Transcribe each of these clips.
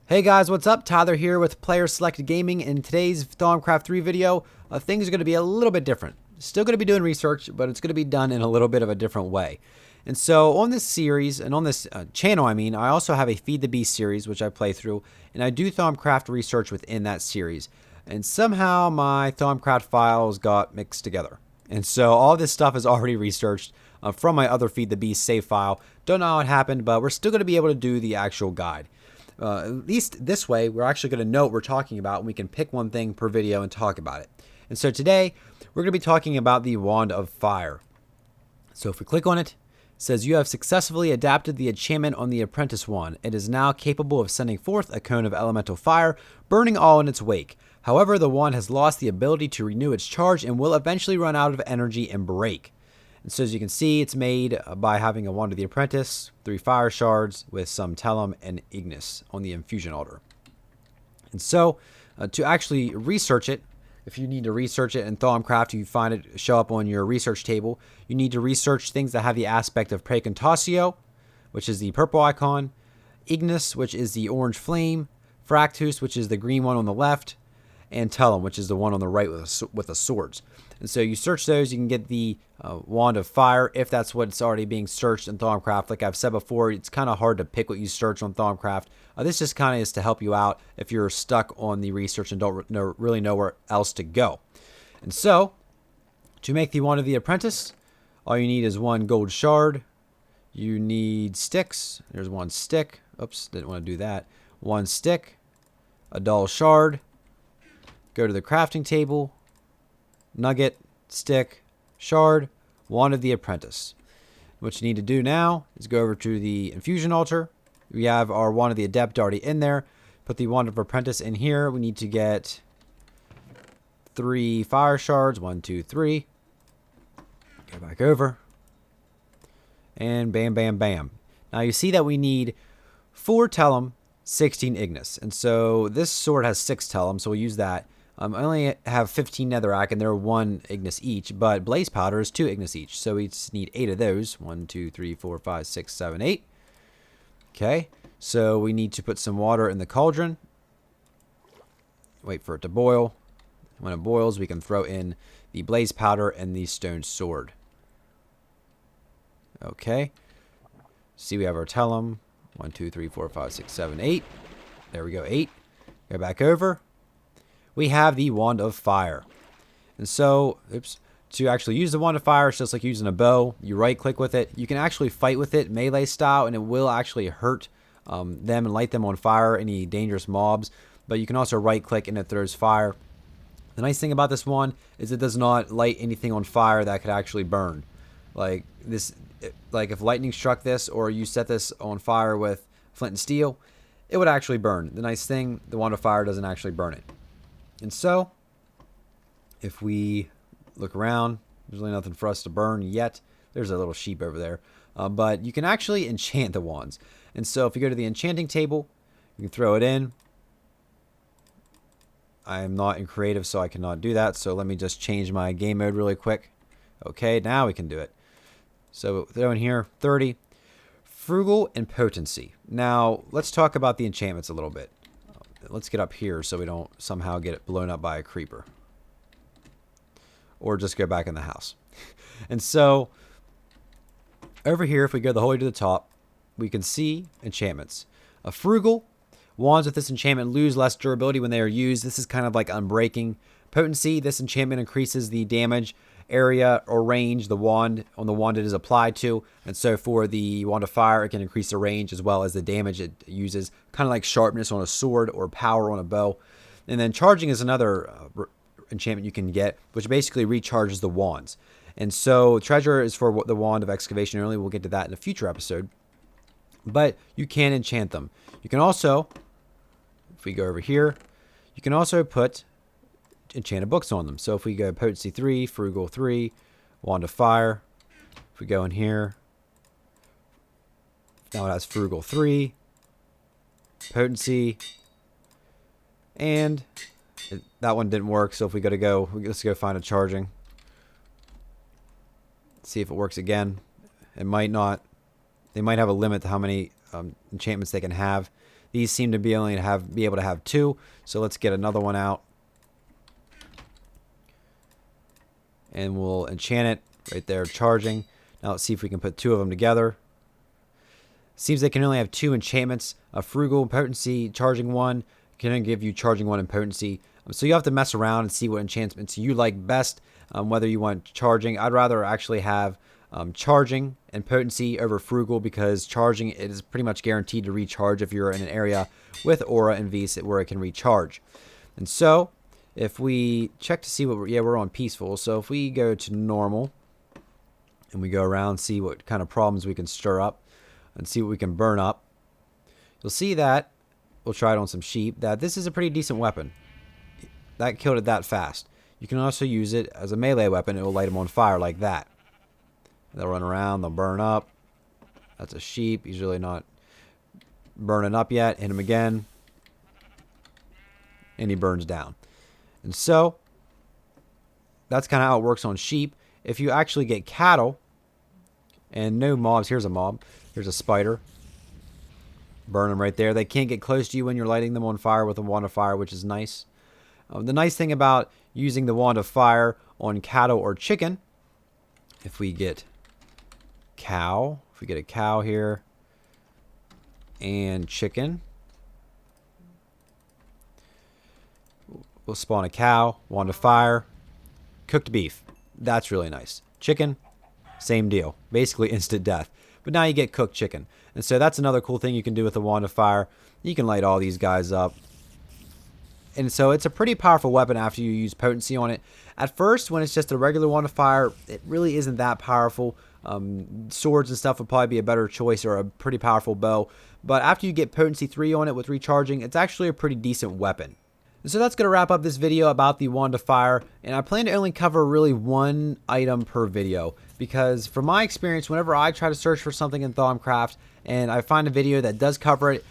Hey guys, what's up? Tyler here with PlayerSelectGaming. In today's Thaumcraft 3 video, things are going to be a little bit different. Still going to be doing research, but it's going to be done in a little bit of a different way. And so on this series, and on this channel, I also have a Feed the Beast series, which I play through, and I do Thaumcraft research within that series. And somehow my Thaumcraft files got mixed together. And so all this stuff is already researched from my other Feed the Beast save file. Don't know how it happened, but we're still going to be able to do the actual guide. At least this way, we're actually going to know what we're talking about, and we can pick one thing per video and talk about it. And so today, we're going to be talking about the Wand of Fire. So if we click on it, it says you have successfully adapted the enchantment on the Apprentice Wand. It is now capable of sending forth a cone of elemental fire, burning all in its wake. However, the wand has lost the ability to renew its charge and will eventually run out of energy and break. And so as you can see, it's made by having a Wand of the Apprentice, 3 fire shards with some Tellum and Ignis on the infusion altar. And so to actually research it, if you need to research it in Thaumcraft, you find it show up on your research table. You need to research things that have the aspect of Precontatio, which is the purple icon, Ignis, which is the orange flame, Fractus, which is the green one on the left, and Tellum, which is the one on the right with the swords. And so you search those, you can get the Wand of Fire if that's what's already being searched in Thaumcraft. Like I've said before, it's kind of hard to pick what you search on Thaumcraft. This just kind of is to help you out if you're stuck on the research and don't really know where else to go. And so, to make the Wand of the Apprentice, all you need is 1 gold shard. You need sticks. There's 1 stick. Oops, didn't want to do that. 1 stick, a dull shard. Go to the crafting table, nugget, stick, shard, Wand of the Apprentice. What you need to do now is go over to the infusion altar. We have our Wand of the Adept already in there. Put the Wand of Apprentice in here. We need to get 3 fire shards. 1, 2, 3. Go back over. And bam, bam, bam. Now you see that we need 4 Tellum, 16 Ignis. And so this sword has 6 Tellum, so we'll use that. I only have 15 netherrack, and they're 1 Ignis each, but blaze powder is 2 Ignis each, so we just need 8 of those. 1, 2, 3, 4, 5, 6, 7, 8. Okay, so we need to put some water in the cauldron. Wait for it to boil. When it boils, we can throw in the blaze powder and the stone sword. Okay, see, we have our Tellum. 1, 2, 3, 4, 5, 6, 7, 8. There we go, 8. Go back over. We have the Wand of Fire. And so, to actually use the Wand of Fire, it's just like using a bow. You right click with it. You can actually fight with it melee style, and it will actually hurt them and light them on fire, any dangerous mobs. But you can also right click and it throws fire. The nice thing about this one is it does not light anything on fire that could actually burn. Like if lightning struck this, or you set this on fire with flint and steel, it would actually burn. The nice thing, the Wand of Fire doesn't actually burn it. And so, if we look around, there's really nothing for us to burn yet. There's a little sheep over there. But you can actually enchant the wands. And so, if you go to the enchanting table, you can throw it in. I am not in creative, so I cannot do that. So, let me just change my game mode really quick. Okay, now we can do it. So, throw in here 30. Frugal and Potency. Now, let's talk about the enchantments a little bit. Let's get up here so we don't somehow get it blown up by a creeper. Or just go back in the house. And so, over here, if we go the whole way to the top, we can see enchantments. A Frugal. Wands with this enchantment lose less durability when they are used. This is kind of like Unbreaking. Potency. This enchantment increases the damage area or range the wand it is applied to, and so for the Wand of Fire, it can increase the range as well as the damage it uses, kind of like sharpness on a sword or power on a bow. And then Charging is another enchantment you can get, which basically recharges the wands. And so Treasure is for the Wand of Excavation only. We'll get to that in a future episode, but you can enchant them. You can also, if we go over here, you can also put enchanted books on them. So if we go Potency 3, Frugal 3, Wand of Fire, if we go in here, now it has Frugal 3, Potency, and that one didn't work. So if we gotta go, let's go find a Charging. See if it works again. It might not. They might have a limit to how many enchantments they can have. These seem to be be able to have 2. So let's get another one out. And we'll enchant it right there, charging. Now let's see if we can put 2 of them together. Seems they can only have 2 enchantments. A frugal potency, charging 1 can only give you charging 1 in potency. So you have to mess around and see what enchantments you like best. Whether you want charging, I'd rather actually have charging and potency over frugal, because charging, it is pretty much guaranteed to recharge if you're in an area with aura and vis where it can recharge. And so if we check to see what we're on peaceful. So if we go to normal and we go around, see what kind of problems we can stir up and see what we can burn up, you'll see that, we'll try it on some sheep, that this is a pretty decent weapon. That killed it that fast. You can also use it as a melee weapon. It will light them on fire like that. They'll run around, they'll burn up. That's a sheep. He's really not burning up yet. Hit him again. And he burns down. And so, that's kind of how it works on sheep. If you actually get cattle, and no mobs, here's a mob. Here's a spider. Burn them right there. They can't get close to you when you're lighting them on fire with a wand of fire, which is nice. The nice thing about using the wand of fire on cattle or chicken, if we get cow, if we get a cow here and chicken, we'll spawn a cow, wand of fire, cooked beef. That's really nice. Chicken, same deal. Basically instant death. But now you get cooked chicken. And so that's another cool thing you can do with the wand of fire. You can light all these guys up. And so it's a pretty powerful weapon after you use potency on it. At first, when it's just a regular wand of fire, it really isn't that powerful. Swords and stuff would probably be a better choice, or a pretty powerful bow. But after you get potency 3 on it with recharging, it's actually a pretty decent weapon. And so that's going to wrap up this video about the wand of fire. And I plan to only cover really 1 item per video, because from my experience, whenever I try to search for something in Thaumcraft and I find a video that does cover it,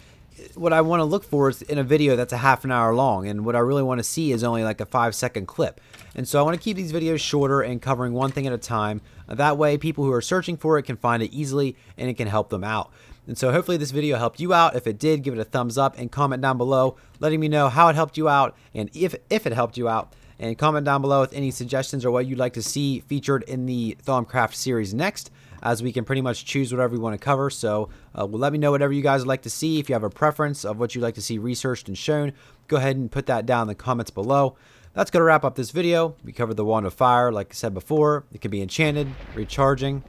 what I want to look for is in a video that's a half an hour long, and what I really want to see is only like a 5-second clip. And so I want to keep these videos shorter and covering one thing at a time. That way people who are searching for it can find it easily and it can help them out. And so hopefully this video helped you out. If it did, give it a thumbs up and comment down below letting me know how it helped you out, and if it helped you out. And comment down below with any suggestions or what you'd like to see featured in the Thaumcraft series next, as we can pretty much choose whatever we want to cover. So let me know whatever you guys would like to see. If you have a preference of what you'd like to see researched and shown, go ahead and put that down in the comments below. That's going to wrap up this video. We covered the wand of fire, like I said before. It can be enchanted, recharging.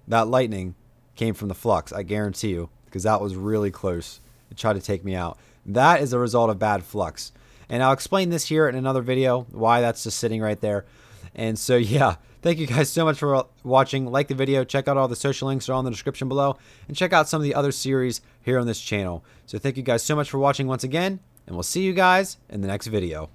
That lightning came from the Flux, I guarantee you, because that was really close. It tried to take me out. That is a result of bad Flux. And I'll explain this here in another video, why that's just sitting right there. And so, yeah, thank you guys so much for watching. Like the video, check out all the social links are on the description below, and check out some of the other series here on this channel. So thank you guys so much for watching once again, and we'll see you guys in the next video.